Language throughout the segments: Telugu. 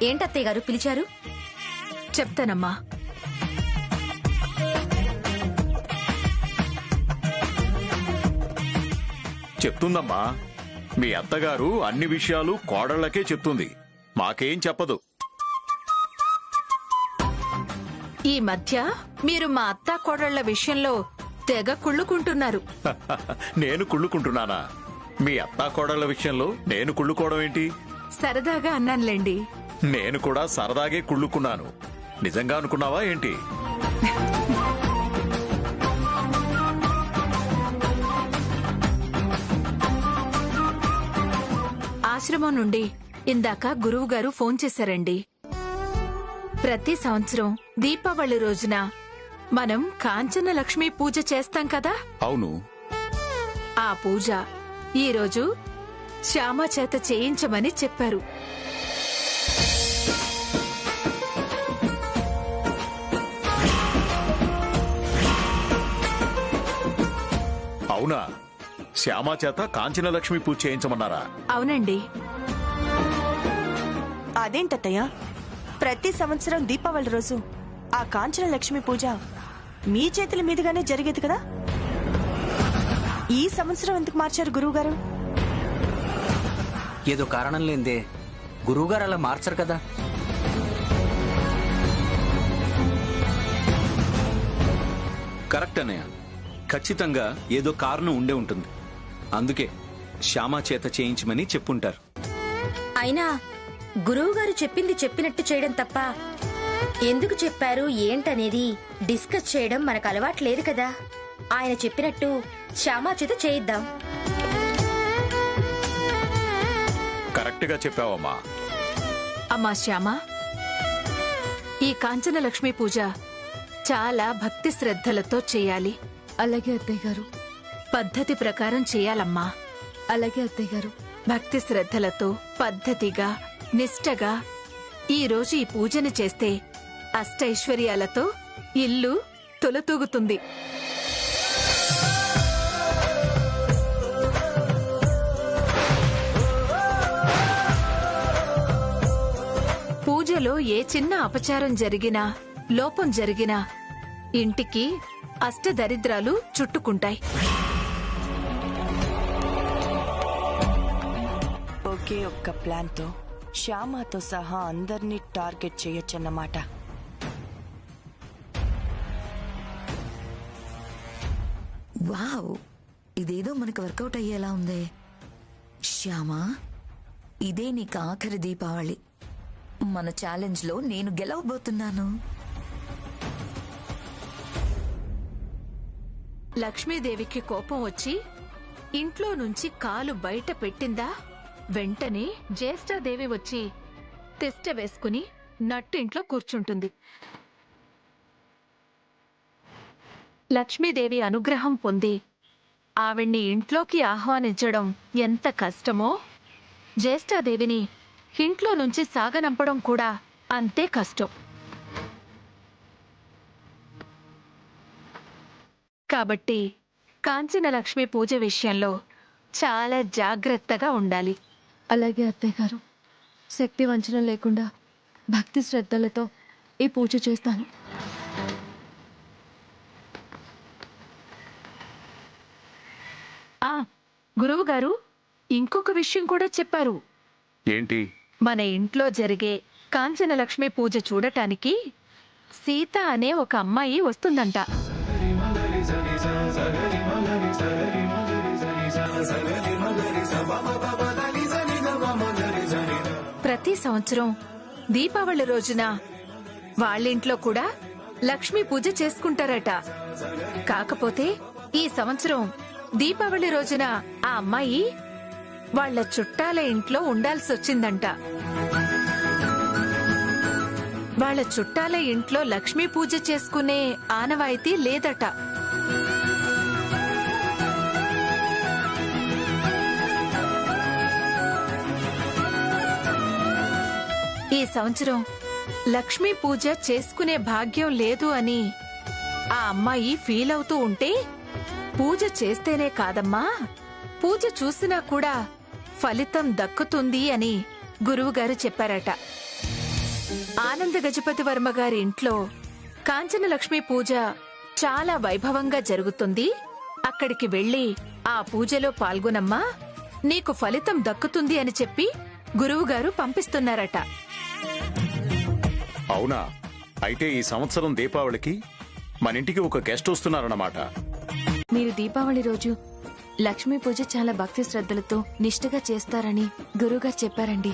ఏంటత్తయ్య గారు పిలిచారు? చెప్తానమ్మా. చెప్తుందమ్మా. మీ అత్తగారు అన్ని విషయాలు కోడళ్లకే చెప్తుంది, మాకేం చెప్పదు. ఈ మధ్య మీరు మా అత్తా కోడళ్ల విషయంలో తెగ కుళ్ళుకుంటున్నారు. నేను కుళ్ళుకుంటున్నానా? మీ అత్తా కోడళ్ల విషయంలో నేను కుళ్ళుకోవడం ఏంటి? సరదాగా అన్నానులేండి. నేను కూడా సరదాగే కుళ్ళుకున్నాను. నిజంగా అనుకున్నావా ఏంటి? ఆశ్రమం నుండి ఇందాక గురువుగారు ఫోన్ చేశారండి. ప్రతి సంవత్సరం దీపావళి రోజున మనం కాంచన లక్ష్మి పూజ చేస్తాం కదా. అవును. ఆ పూజ ఈరోజు శ్యామ చేత చేయించమని చెప్పారు. అవునా? శ్యామా చేత కాంచన లక్ష్మి పూజ చేయించమన్నారా? అవునండి. అదేంటత్తయ్య, ప్రతి సంవత్సరం దీపావళి రోజు ఆ కాంచన లక్ష్మి పూజ మీ చేతుల మీదుగానే జరిగేది కదా. ఈ సంవత్సరం ఎందుకు మార్చారు గురువుగారు? ఏదో కారణం లేదే గురువుగారు అలా మార్చరు కదా. కరెక్ట్ అన్నయ్య, ఖచ్చితంగా ఏదో కారణం ఉండే ఉంటుంది. అందుకే శ్యామా చేత చేయించమని చెప్పుంటారు. అయినా గురువుగారు చెప్పింది చెప్పినట్టు చేయడం తప్ప ఎందుకు చెప్పారు ఏంటనేది డిస్కస్ చేయడం మనకు అలవాట్లేదు కదా. ఆయన చెప్పినట్టు శ్యామా చేత చేయిద్దాం. కరెక్ట్ గా చెప్పావమ్మా. అమ్మా శ్యామ, ఈ కాంచన లక్ష్మి పూజ చాలా భక్తి శ్రద్ధలతో చేయాలి. అలాగే అత్తయ్య గారు. పద్ధతి ప్రకారం చేయాలమ్మా. అలాగే అత్తయ్య గారు. భక్తి శ్రద్ధలతో పద్ధతిగా నిష్టగా ఈ రోజు ఈ పూజను చేస్తే అష్టైశ్వర్యాలతో ఇల్లు తొలతూగుతుంది. పూజలో ఏ చిన్న అపచారం జరిగినా, లోపం జరిగినా ఇంటికి అష్టదరిద్రాలు చుట్టుకుంటాయి. ఒకే ఒక్క ప్లాన్ తో శ్యామతో సహా అందరినీ టార్గెట్ చేయొచ్చన్నమాట. వావ్, ఇదేదో మనకు వర్కౌట్ అయ్యేలా ఉంది. శ్యామా, ఇదే నీకు ఆఖరి దీపావళి. మన ఛాలెంజ్ లో నేను గెలవబోతున్నాను. లక్ష్మీదేవికి కోపం వచ్చి ఇంట్లో నుంచి కాలు బయట పెట్టిందా, వెంటనే జ్యేష్ఠాదేవి వచ్చి తిష్ట వేసుకుని నట్టింట్లో కూర్చుంటుంది. లక్ష్మీదేవి అనుగ్రహం పొంది ఆవిడ్ని ఇంట్లోకి ఆహ్వానించడం ఎంత కష్టమో, జ్యేష్ఠాదేవిని ఇంట్లో నుంచి సాగనంపడం కూడా అంతే కష్టం. కాబట్టి కాంచన లక్ష్మి పూజ విషయంలో చాలా జాగ్రత్తగా ఉండాలి. అలాగే అత్తయ్య గారు. శక్తి వంచన లేకుండా భక్తి శ్రద్ధలతో ఈ పూజ చేస్తాను. గురువుగారు ఇంకొక విషయం కూడా చెప్పారు. ఏంటి? మన ఇంట్లో జరిగే కాంచన లక్ష్మి పూజ చూడటానికి సీత అనే ఒక అమ్మాయి వస్తుందంట. ప్రతి సంవత్సరం దీపావళి రోజున వాళ్ళింట్లో కూడా లక్ష్మీ పూజ చేసుకుంటారట. కాకపోతే ఈ సంవత్సరం దీపావళి రోజున ఆ అమ్మాయి వాళ్ల చుట్టాల ఇంట్లో ఉండాల్సొచ్చిందంట. వాళ్ల చుట్టాల ఇంట్లో లక్ష్మీ పూజ చేసుకునే ఆనవాయితీ లేదట. ఈ సంవత్సరం లక్ష్మీ పూజ చేసుకునే భాగ్యం లేదు అని ఆ అమ్మాయి ఫీల్ అవుతూ ఉంటే, పూజ చేస్తేనే కాదమ్మా, పూజ చూసినా కూడా ఫలితం దక్కుతుంది అని గురువుగారు చెప్పారట. ఆనంద గజపతి వర్మ గారి ఇంట్లో కాంచన లక్ష్మి పూజ చాలా వైభవంగా జరుగుతుంది. అక్కడికి వెళ్లి ఆ పూజలో పాల్గొనమ్మా, నీకు ఫలితం దక్కుతుంది అని చెప్పి గురువుగారు పంపిస్తున్నారట. అవునా? అయితే ఈ సంవత్సరం దీపావళికి మన ఇంటికి ఒక గెస్ట్ వస్తున్నారన్నమాట. మీరు దీపావళి రోజు లక్ష్మీ పూజ చాలా భక్తి శ్రద్ధలతో నిష్ఠగా చేస్తారని గురువుగారు చెప్పారండి.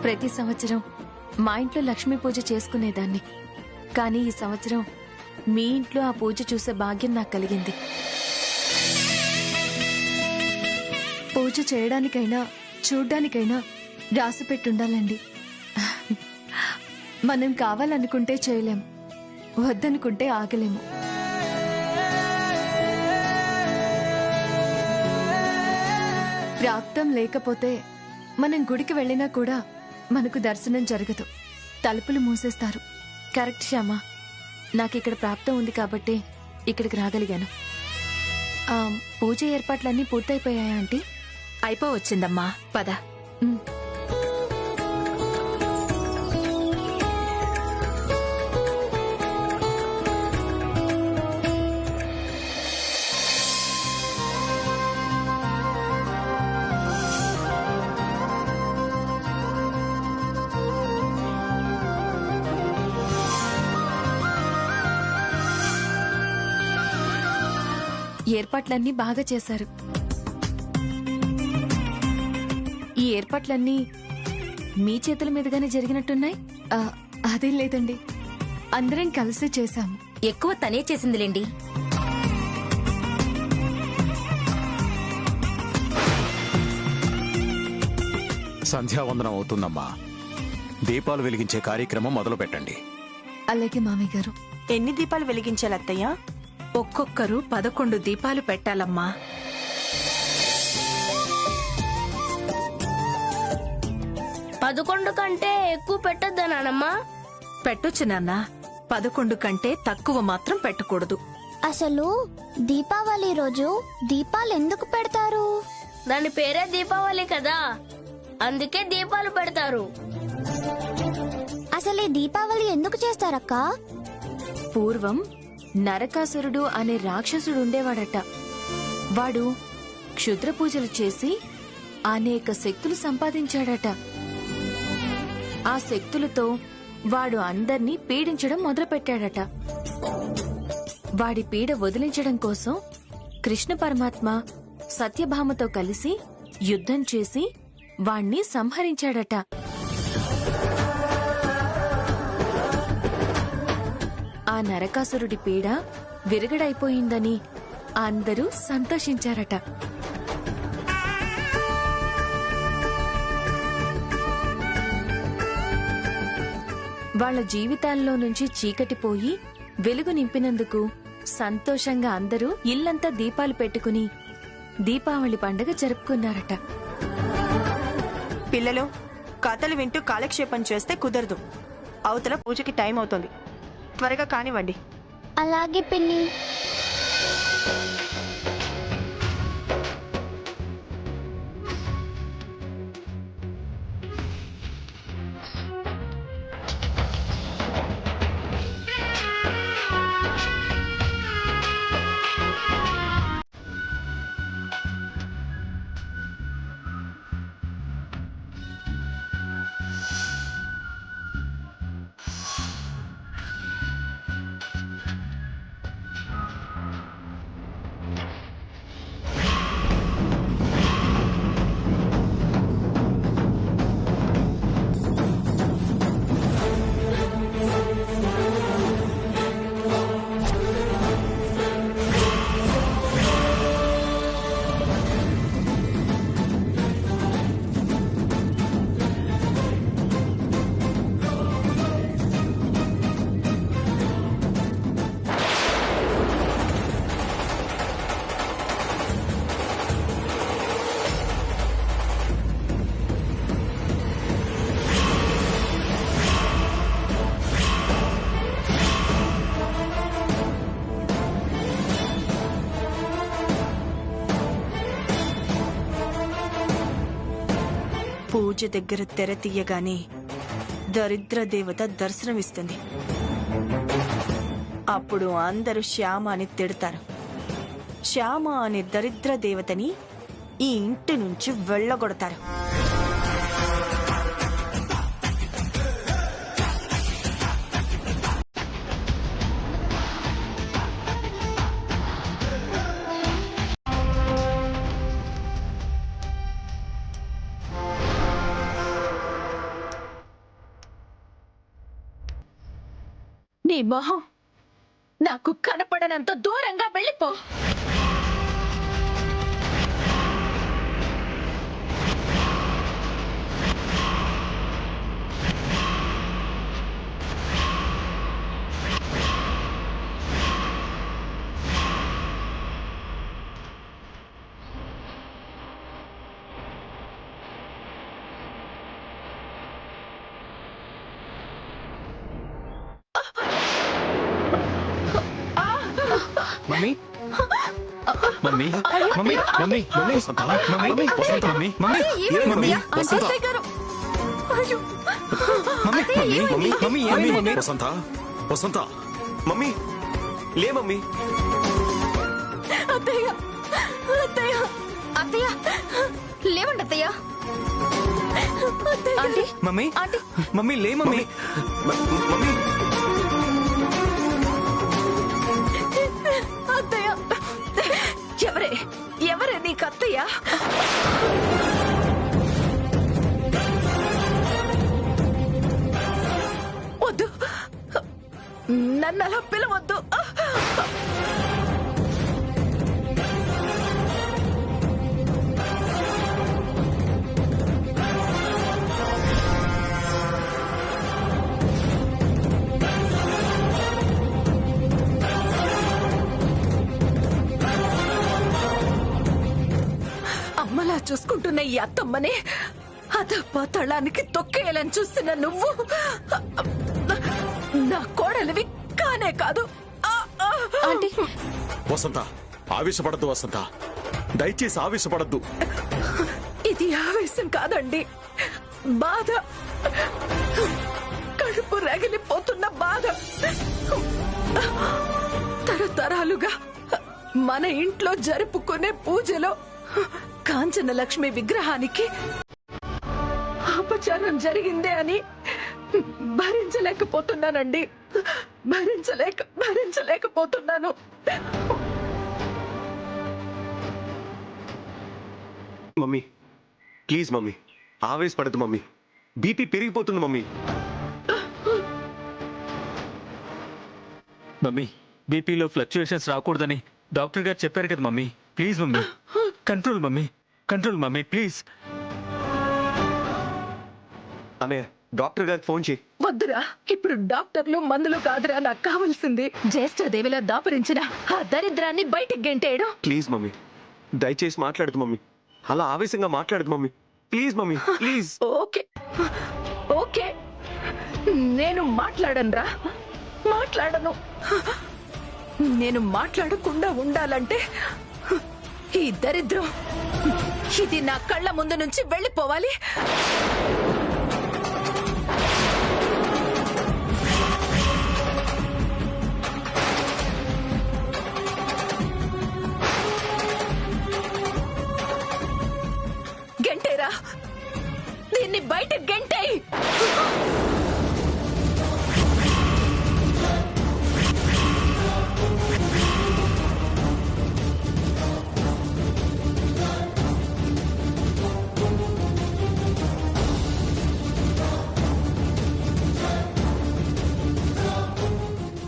ప్రతి సంవత్సరం మా ఇంట్లో లక్ష్మీ పూజ చేసుకునేదాన్ని. కానీ ఈ సంవత్సరం మీ ఇంట్లో ఆ పూజ చూసే భాగ్యం నాకు కలిగింది. పూజ చేయడానికైనా చూడ్డానికైనా రాసి పెట్టుండాలండి. మనం కావాలనుకుంటే చేయలేం, వద్దనుకుంటే ఆగలేము. ప్రాప్తం లేకపోతే మనం గుడికి వెళ్ళినా కూడా మనకు దర్శనం జరగదు, తలుపులు మూసేస్తారు. కరెక్ట్ శ్యామా, నాకిక్కడ ప్రాప్తం ఉంది కాబట్టి ఇక్కడికి రాగలిగాను. పూజ ఏర్పాట్లన్నీ పూర్తయిపోయాయా ఆంటీ? అయిపోవచ్చిందమ్మా, పద. ఏర్పాట్లన్నీ బాగా చేశారు. ఈ ఏర్పాట్లన్నీ మీ చేతుల మీదుగానే జరిగినట్టున్నాయి. అదేం లేదండి, అందరం కలిసి చేశాం. ఎక్కువ తనే చేసిందిలేండి. సంధ్యావందనం అవుతుందమ్మా. దీపాలు వెలిగించే కార్యక్రమం మొదలు పెట్టండి. అలాగే మామయ్య గారు. ఎన్ని దీపాలు వెలిగించాలి అత్తయ్య? ఒక్కొక్కరు 11 దీపాలు పెట్టాలమ్మా. 11 కంటే ఎక్కువ పెట్టద్దా నానమ్మా? పెట్టొచ్చు నాన్నా, 11 కంటే తక్కువ మాత్రం పెట్టకూడదు. అసలు దీపావళి రోజు దీపాలు ఎందుకు పెడతారు? దాని పేరే దీపావళి కదా, అందుకే దీపాలు పెడతారు. అసలు ఈ దీపావళి ఎందుకు చేస్తారక్క? పూర్వం నరకాసురుడు అనే రాక్షసుడు ఉండేవాడట. వాడు క్షుద్ర పూజలు చేసి అనేక శక్తులు సంపాదించాడట. ఆ శక్తులతో వాడు అందర్నీ పీడించడం మొదలుపెట్టాడట. వాడి పీడ వదిలించడం కోసం కృష్ణ పరమాత్మ సత్యభామతో కలిసి యుద్ధం చేసి వాణ్ణి సంహరించాడట. ఆ నరకాసురుడి పీడ విరగడైపోయిందని అందరూ సంతోషించారట. వాళ్ళ జీవితాల్లో నుంచి చీకటి పోయి వెలుగు నింపినందుకు సంతోషంగా అందరూ ఇల్లంతా దీపాలు పెట్టుకుని దీపావళి పండుగ జరుపుకున్నారట. పిల్లలు, కథలు వింటూ కాలక్షేపం చేస్తే కుదరదు. అవతల పూజకి టైం అవుతుంది, త్వరగా కానివ్వండి. అలాగే పిన్ని. పూజ దగ్గర తెర తీయగానే దరిద్ర దేవత దర్శనమిస్తుంది. అప్పుడు అందరూ శ్యామ అని తిడతారు. శ్యామ అనే దరిద్ర దేవతని ఈ ఇంటి నుంచి వెళ్ళగొడతారు. నీ మొహం నాకు కనపడనంత దూరంగా వెళ్ళిపో. Mummy mummy mummy mummy mummy mummy Vasantha mummy mummy mummy Vasantha mummy mummy mummy ఏమి మమ్మీ వసంత వసంత మమ్మీ లే మమ్మీ. అత్తయ్య లేవండి అత్తయ్య. ఆంటీ మమ్మీ ఆంటీ మమ్మీ లే మమ్మీ మమ్మీ అత్తయ్య ఎవరే నీకు అత్తయ్య? వద్దు, నన్ను అలా పిలవద్దు. అమ్మలా చూసుకుంటున్న ఈ అత్తమ్మని అధపాతాళానికి తొక్కేయాలని చూస్తున్న నువ్వు నా కోడలివి కానే కాదు. ఆంటీ వసంత ఆవేశపడద్దు వసంత, దయచేసి ఆవేశపడద్దు. ఇది ఆవేశం కాదండి, బాధ. కడుపు రగిలిపోతున్న బాధ. తరతరాలుగా మన ఇంట్లో జరుపుకునే పూజలో కాంచన లక్ష్మి విగ్రహానికి అపచారం జరిగిందే అని భరించలేకపోతున్నానండి. భరించలేకపోతున్నాను. మమ్మీ ప్లీజ్ మమ్మీ ఆవేశపడద్దు మమ్మీ, బీపీ పెరిగిపోతుంది మమ్మీ. మమ్మీ బీపీలో ఫ్లక్చుయేషన్స్ రాకూడదని డాక్టర్ గారు చెప్పారు కదా mummy. Please mummy control mummy, control mummy please. అన్నయ్య డాక్టర్ గారికి ఫోన్ చేయి. వద్దురా, ఇప్పుడు డాక్టర్లు మందులు కాదురా నాకు కావాల్సింది. జ్యేష్ఠదేవిలా దాపరించిన ఆ దరిద్రాన్ని బయటికి గెంటేయడం. ప్లీజ్ మమ్మీ దయచేసి మాట్లాడదు మమ్మీ, అలా ఆవేశంగా మాట్లాడదు mummy. Please mummy please. Okay okay, నేను మాట్లాడనురా, మాట్లాడను. నేను మాట్లాడకుండా ఉండాలంటే ఈ దరిద్రం ఇది నా కళ్ళ ముందు నుంచి వెళ్ళిపోవాలి. గంటేరా, దీన్ని బయట గంటేయ్.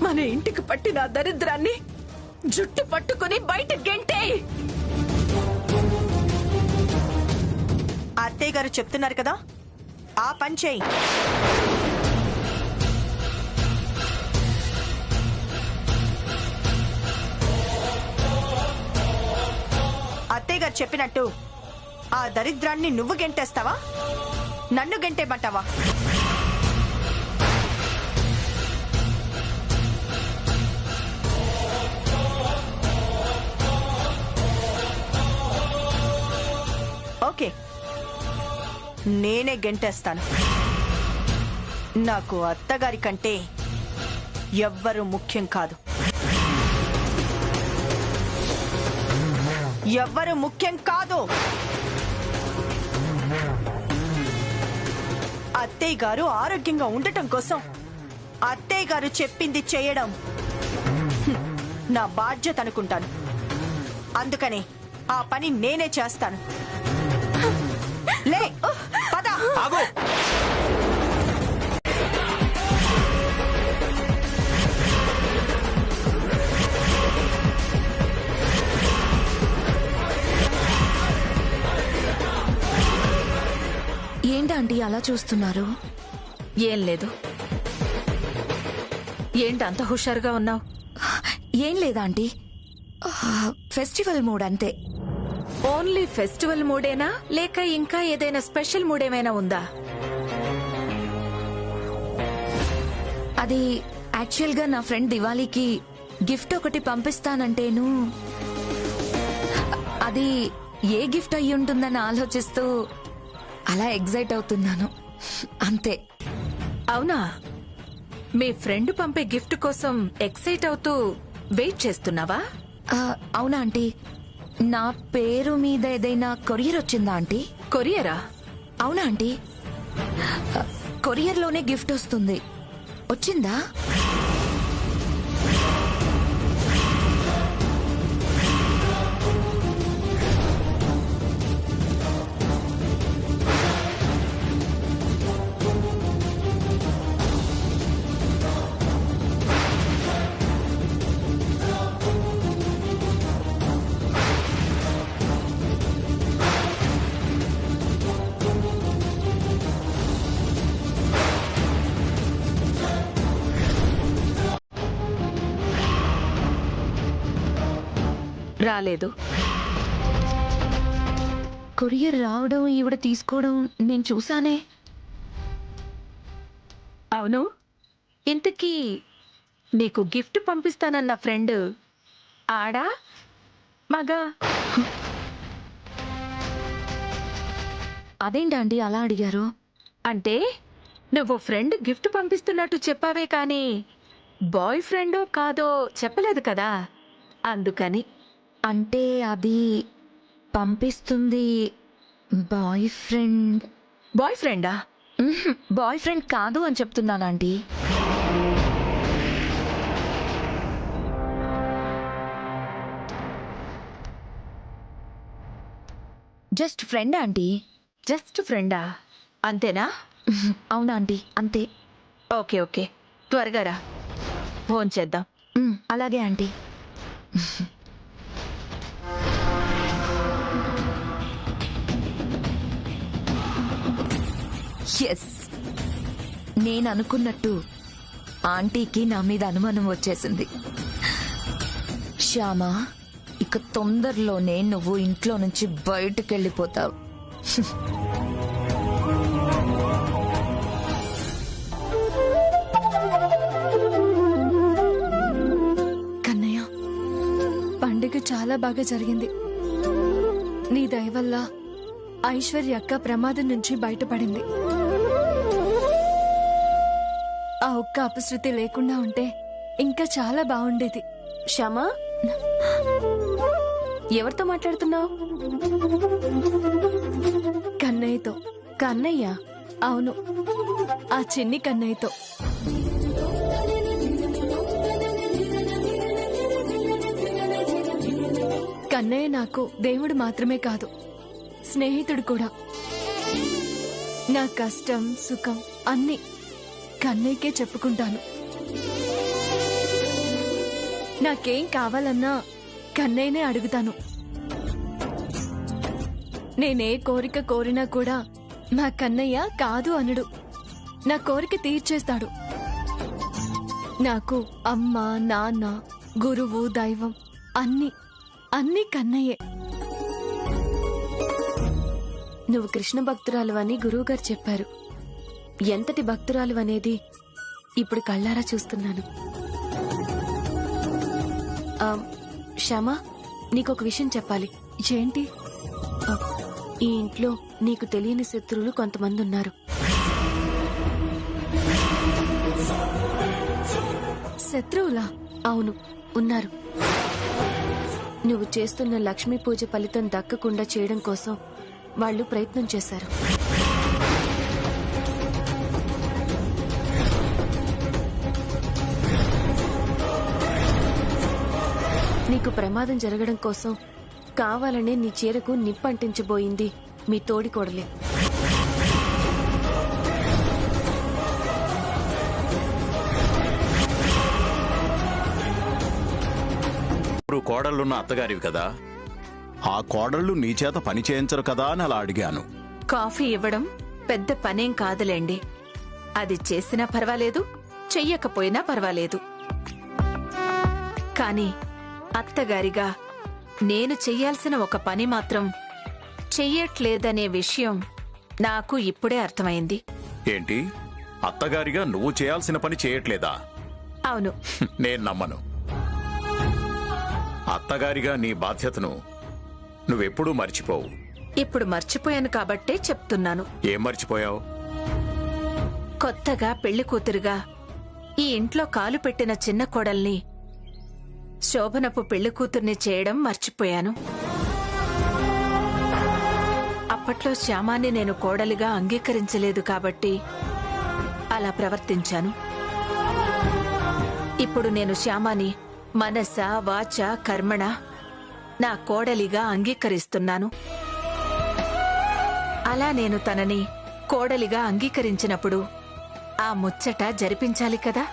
మన ఇంటికి పట్టిన దరిద్రాన్ని జుట్టు పట్టుకుని బయట గెంటేయ్. అత్తయ్య గారు చెప్తున్నారు కదా, ఆ పని చేయి. అత్తయ్య గారు చెప్పినట్టు ఆ దరిద్రాన్ని నువ్వు గెంటేస్తావా, నన్ను గెంటేమంటావా? ఓకే, నేనే గెంటేస్తాను. నాకు అత్తగారి కంటే ఎవ్వరూ ముఖ్యం కాదు. ఎవ్వరూ ముఖ్యం కాదు. అత్తయ్య గారు ఆరోగ్యంగా ఉండటం కోసం అత్తయ్య గారు చెప్పింది చేయడం నా బాధ్యత అనుకుంటాను. అందుకని ఆ పని నేనే చేస్తాను. లే పద. ఆగు. ఏంటంటీ అలా చూస్తున్నారు? ఏం లేదు. ఏంటి అంత హుషారుగా ఉన్నావు? ఏం లేదా ఆంటీ, ఫెస్టివల్ మూడ్ అంతే. ఓన్లీ ఫెస్టివల్ మూడేనా లేక ఇంకా ఏదైనా స్పెషల్ మూడ్ ఏమైనా ఉందా? అది యాక్చువల్ గా నా ఫ్రెండ్ దివాళీకి గిఫ్ట్ ఒకటి పంపిస్తానంటేను అది ఏ గిఫ్ట్ అయ్యి ఉంటుందని ఆలోచిస్తూ అలా ఎగ్జైట్ అవుతున్నాను అంతే. అవునా? మీ ఫ్రెండ్ పంపే గిఫ్ట్ కోసం ఎక్సైట్ అవుతూ వెయిట్ చేస్తున్నావా? అవునా ఆంటీ, నా పేరు మీద ఏదైనా కొరియర్ వచ్చిందా ఆంటీ? కొరియరా? అవునా ఆంటీ, కొరియర్ లోనే గిఫ్ట్ వస్తుంది, వచ్చిందా? రాలేదు. కొరియర్ రావడం ఈవిడ తీసుకోవడం నేను చూసానే. అవును, ఇంతకీ నీకు గిఫ్ట్ పంపిస్తానన్న ఫ్రెండ్ ఆడా మగా? అదేంటండి అలా అడిగారు? అంటే నువ్వు ఫ్రెండ్ గిఫ్ట్ పంపిస్తున్నట్టు చెప్పావే కానీ బాయ్ ఫ్రెండో కాదో చెప్పలేదు కదా, అందుకని. అంటే అది పంపిస్తుంది బాయ్ ఫ్రెండ్. బాయ్ ఫ్రెండా? బాయ్ ఫ్రెండ్ కాదు అని చెప్తున్నాను aunty. Just friend aunty. Just ఫ్రెండా? అంతేనా? అవునా ఆంటీ, అంతే. ఓకే ఓకే, త్వరగా రా, ఫోన్ చేద్దాం. అలాగే ఆంటీ. ఎస్, నేను అనుకున్నట్టు ఆంటీకి నా మీద అనుమానం వచ్చేసింది. శ్యామ, ఇక తొందరలోనే నువ్వు ఇంట్లో నుంచి బయటకెళ్ళిపోతావు. కన్నయ్య, పండుగ చాలా బాగా జరిగింది. నీ దయ వల్ల ఐశ్వర్య అక్క ప్రమాదం నుంచి బయటపడింది. ఆ ఒక్క అపశృతి లేకుండా ఉంటే ఇంకా చాలా బాగుండేది. శ్యామా, ఎవరితో మాట్లాడుతున్నావు? కన్నయ్యతో. కన్నయ్య? అవును, ఆ చిన్ని కన్నయ్యతో. కన్నయ్య నాకు దేవుడు మాత్రమే కాదు, స్నేహితుడు కూడా. నా కష్టం సుఖం అన్నీ కన్నయ్యకే చెప్పుకుంటాను. నాకేం కావాలన్నా కన్నయ్యనే అడుగుతాను. నేనే కోరిక కోరినా కూడా మా కన్నయ్య కాదు అనడు, నా కోరిక తీర్చేస్తాడు. నాకు అమ్మ, నాన్న, గురువు, దైవం అన్నీ అన్నీ కన్నయ్యే. నువ్వు కృష్ణ భక్తురాలు అని గురువుగారు చెప్పారు. ఎంతటి భక్తురాలు అనేది ఇప్పుడు కళ్ళారా చూస్తున్నాను. శ్యామా, నీకొక విషయం చెప్పాలి. ఏంటి? ఈ ఇంట్లో నీకు తెలియని శత్రువులు కొంతమంది ఉన్నారు. శత్రువులా? అవును, ఉన్నారు. నువ్వు చేస్తున్న లక్ష్మీ పూజ ఫలితం దక్కకుండా చేయడం కోసం వాళ్ళు ప్రయత్నం చేశారు. నీకు ప్రమాదం జరగడం కోసం కావాలనే నీ చీరకు నిప్పంటించబోయింది మీ తోడికోడలే. ఇప్పుడు కోడళ్ళున్న అత్తగారివి కదా, ఆ కోడళ్ళు నీ చేత పని చేయించరు కదా అని అలా అడిగాను. కాఫీ ఇవ్వడం పెద్ద పనేం కాదులేండి. అది చేసినా పర్వాలేదు, చెయ్యకపోయినా పర్వాలేదు. కాని అత్తగారిగా నేను చెయ్యాల్సిన ఒక పని మాత్రం చెయ్యట్లేదనే విషయం నాకు ఇప్పుడే అర్థమైంది. ఏంటి అత్తగారిగా నువ్వు చేయాల్సిన పని చేయట్లేదా? అవును. నేను నమ్మను. అత్తగారిగా నీ బాధ్యతను నువ్వెప్పుడూ మర్చిపోవు. ఇప్పుడు మర్చిపోయాను కాబట్టే చెప్తున్నాను. ఏం మర్చిపోయావు? కొత్తగా పెళ్లి కూతురుగా ఈ ఇంట్లో కాలు పెట్టిన చిన్న కోడల్ని, శోభనపు పెళ్లి కూతుర్ని చేయడం మర్చిపోయాను. అప్పట్లో శ్యామాన్ని నేను కోడలిగా అంగీకరించలేదు కాబట్టి అలా ప్రవర్తించాను. ఇప్పుడు నేను శ్యామాని మనస వాచ కర్మణ నా కోడలిగా అంగీకరిస్తున్నాను. అలా నేను తనని కోడలిగా అంగీకరించినప్పుడు ఆ ముచ్చట జరిపించాలి కదా.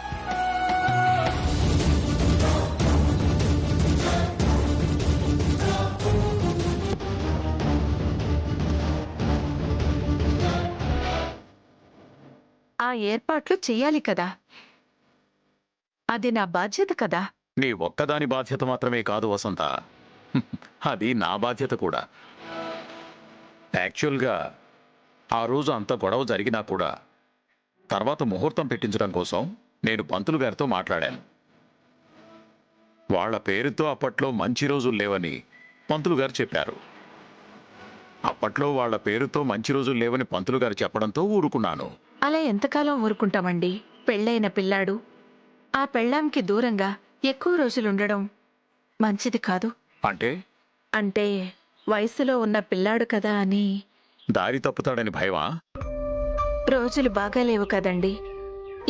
ఆ ఏర్పాట్లు చెయ్యాలి కదా. అది నా బాధ్యత కదా. నీ ఒక్కదాని బాధ్యత మాత్రమే కాదు వసంత, అది నా బాధ్యత కూడా. యాక్చువల్గా ఆ రోజు అంత గొడవ జరిగినా కూడా తర్వాత ముహూర్తం పెట్టించడం కోసం నేను పంతులు గారితో మాట్లాడాను. వాళ్ల పేరుతో అప్పట్లో మంచి రోజులు లేవని పంతులు గారు చెప్పారు. అప్పట్లో వాళ్ల పేరుతో మంచి రోజులు లేవని పంతులు గారు చెప్పడంతో ఊరుకున్నాను. అలా ఎంతకాలం ఊరుకుంటామండి? పెళ్ళైన పిల్లాడు ఆ పెళ్ళాంకి దూరంగా ఎక్కువ రోజులుండడం మంచిది కాదు. అంటే వయసులో ఉన్న పిల్లాడు కదా అని. దారి తప్పుతాడని భయమా? రోజులు బాగాలేవు కదండి.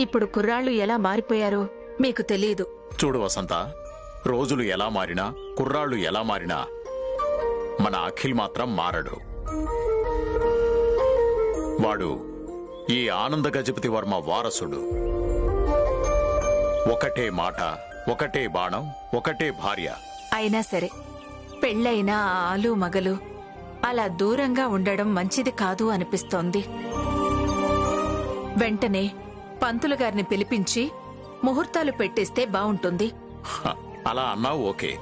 ఇప్పుడు కుర్రాళ్ళు ఎలా మారిపోయారో మీకు తెలీదు. చూడు వసంత, రోజులు ఎలా మారినా, కుర్రాళ్ళు ఎలా మారినా మన అఖిల్ మాత్రం మారడు. వాడు ఈ ఆనంద గజపతి వర్మ వారసుడు. ఒకటే మాట, ఒకటే బాణం, ఒకటే భార్య. అయినా సరే పెళ్ళైన ఆ ఆలు మగలు అలా దూరంగా ఉండడం మంచిది కాదు అనిపిస్తోంది. వెంటనే పంతులు గారిని పిలిపించి ముహూర్తాలు పెట్టిస్తే బావుంటుంది. అలా అన్నావు ఓకే.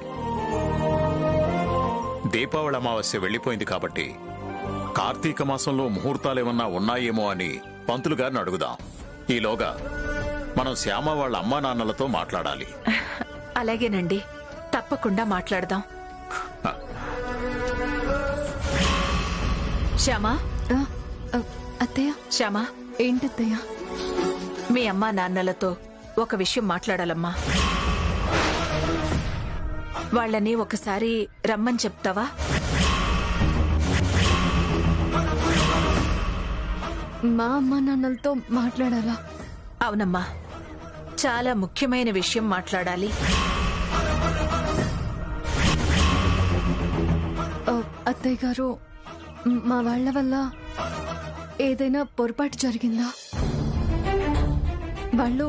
దీపావళి అమావాస్య వెళ్లిపోయింది కాబట్టి కార్తీక మాసంలో ముహూర్తాలేమన్నా ఉన్నాయేమో అని పంతులు గారిని అడుగుదాం. ఈలోగా మనం శ్యామ వాళ్ళ అమ్మా నాన్నలతో మాట్లాడాలి. అలాగేనండి, తప్పకుండా మాట్లాడదాం. శ్యామా, అత్తయ్య. శ్యామా, ఏంటత్తయ్య? మీ అమ్మా నాన్నలతో ఒక విషయం మాట్లాడాలమ్మా. వాళ్ళని ఒకసారి రమ్మని చెప్తావా? మా అమ్మా నాన్నలతో మాట్లాడాలా? అవునమ్మా, చాలా ముఖ్యమైన విషయం మాట్లాడాలి. అత్తయ్య గారు, మా వాళ్ళ వల్ల ఏదైనా పొరపాటు జరిగిందా? వాళ్ళు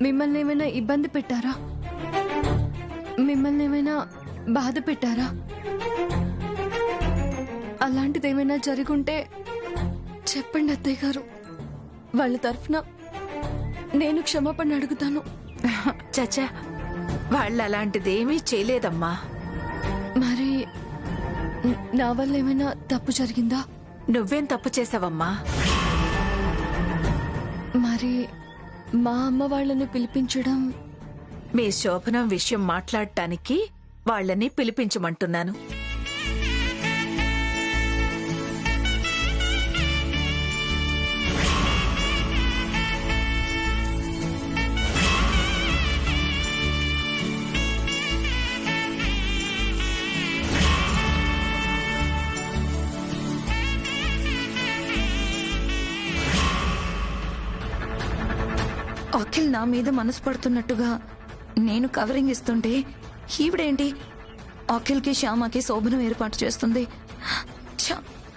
మిమ్మల్ని ఏమైనా ఇబ్బంది పెట్టారా? మిమ్మల్ని ఏమైనా బాధ పెట్టారా? అలాంటిదేమైనా జరుగుంటే చెప్పండి అత్తయ్య గారు. వాళ్ళ తరఫున నేను క్షమాపణ అడుగుతాను. చచ్చా, వాళ్ళు అలాంటిదేమీ చేయలేదమ్మా. మరి నా వల్ల ఏమైనా తప్పు జరిగిందా? నువ్వేం తప్పు చేసావమ్మా? మరి మా అమ్మ వాళ్ళని పిలిపించడం? మీ శోభనం విషయం మాట్లాడటానికి వాళ్ళని పిలిపించమంటున్నాను. అఖిల్ నా మీద మనసు పడుతున్నట్టుగా నేను కవరింగ్ ఇస్తుంటే ఈవిడేంటి అఖిల్కి శ్యామకి శోభనం ఏర్పాటు చేస్తుంది. ఛ,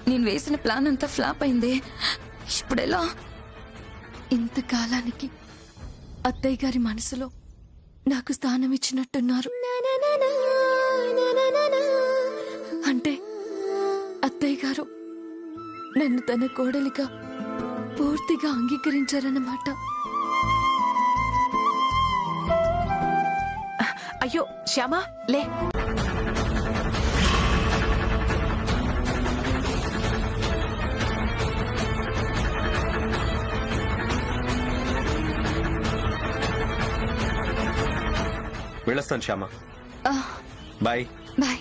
నేను వేసిన ప్లాన్ అంతా ఫ్లాప్ అయింది. ఇప్పుడెలా? ఇంతకాలానికి అత్తయ్య గారి మనసులో నాకు స్థానం ఇచ్చినట్టున్నారు. అంటే అత్తయ్య గారు నన్ను తన కోడలిగా పూర్తిగా అంగీకరించారన్నమాట. అయ్యో శ్యామా లే. వెళ్ళొస్తాను Shyama. Bye. Bye.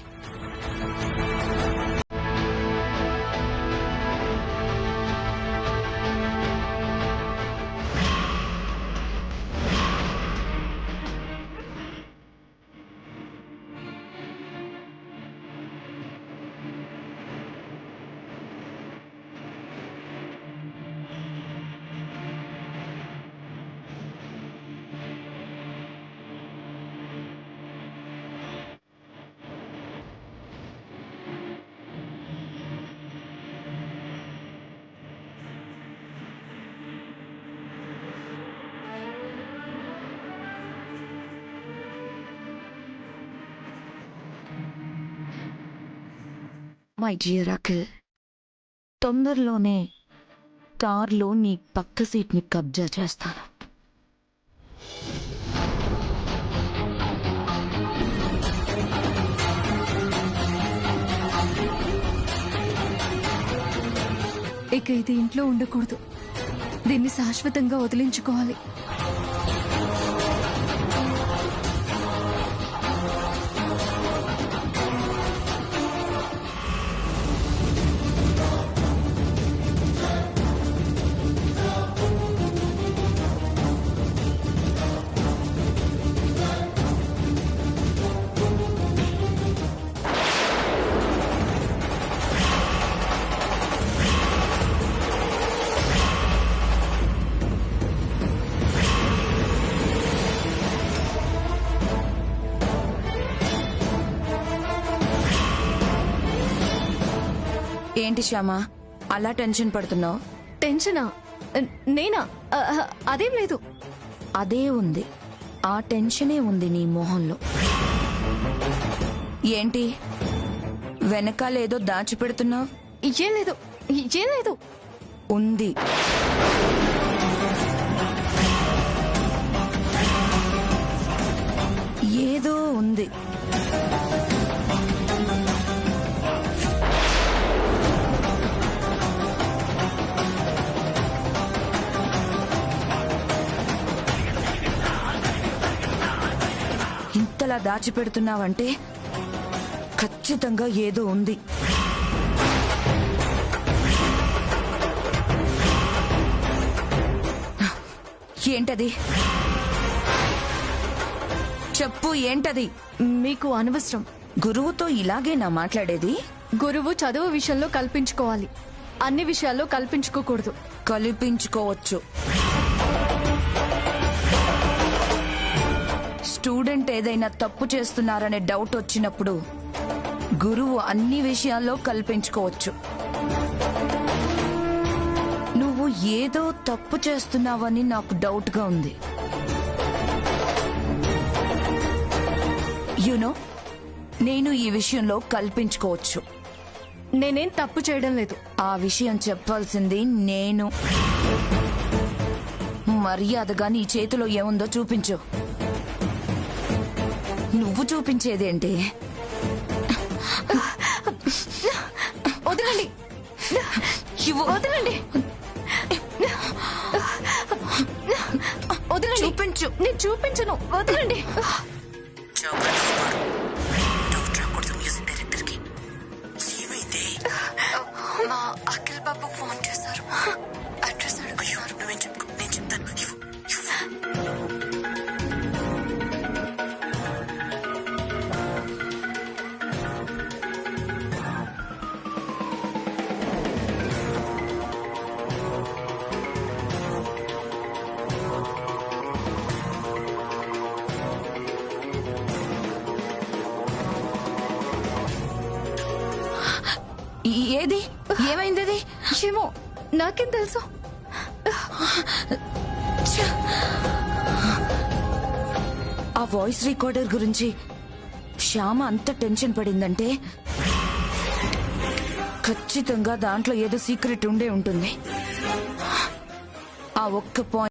My dear Akhil, తొందరలోనే కార్లో నీ పక్క సీట్ని కబ్జా చేస్తాను. ఇక ఇది ఇంట్లో ఉండకూడదు. దీన్ని శాశ్వతంగా వదిలించుకోవాలి. ఏంటి శ్యామా అలా టెన్షన్ పడుతున్నావు? టెన్షనా? నేనా? అదేం లేదు. అదే ఉంది, ఆ టెన్షనే ఉంది నీ మొహంలో. ఏంటి వెనకాలేదో దాచిపెడుతున్నావు? ఏం లేదు, ఏం లేదు. ఉంది. ఏదో ఉంది. ఇంతలా దాచిపెడుతున్నావంటే ఖచ్చితంగా ఏదో ఉంది. ఏంటది? చెప్పు, ఏంటది? మీకు అనవసరం. గురువుతో ఇలాగేనా మాట్లాడేది? గురువు చదువు విషయంలో కల్పించుకోవాలి, అన్ని విషయాల్లో కల్పించుకోకూడదు. కల్పించుకోవచ్చు. స్టూడెంట్ ఏదైనా తప్పు చేస్తున్నారనే డౌట్ వచ్చినప్పుడు గురువు అన్ని విషయాల్లో కల్పించుకోవచ్చు. నువ్వు ఏదో తప్పు చేస్తున్నావని నాకు డౌట్గా ఉంది. యునో, నేను ఈ విషయంలో కల్పించుకోవచ్చు. నేనేం తప్పు చేయడం లేదు. ఆ విషయం చెప్పాల్సింది నేను. మర్యాదగా నీ చేతిలో ఏముందో చూపించు. నువ్వు చూపించేదేంటి? వదలండి, వదలండి, వదలండి. చూపించు. నేను చూపించను, వదలండి. మా అఖిల్ బాబు ఫోన్ చేశారు, అడ్రస్ అడుగుతున్నారు. నువ్వేం చెప్పు, నేను చెప్తాను. ఏది ఏమైంది అది? ఏమో నాకేం తెలుసు. ఆ వాయిస్ రికార్డర్ గురించి శ్యామ అంత టెన్షన్ పడిందంటే ఖచ్చితంగా దాంట్లో ఏదో సీక్రెట్ ఉండే ఉంటుంది. ఆ ఒక్క పాయింట్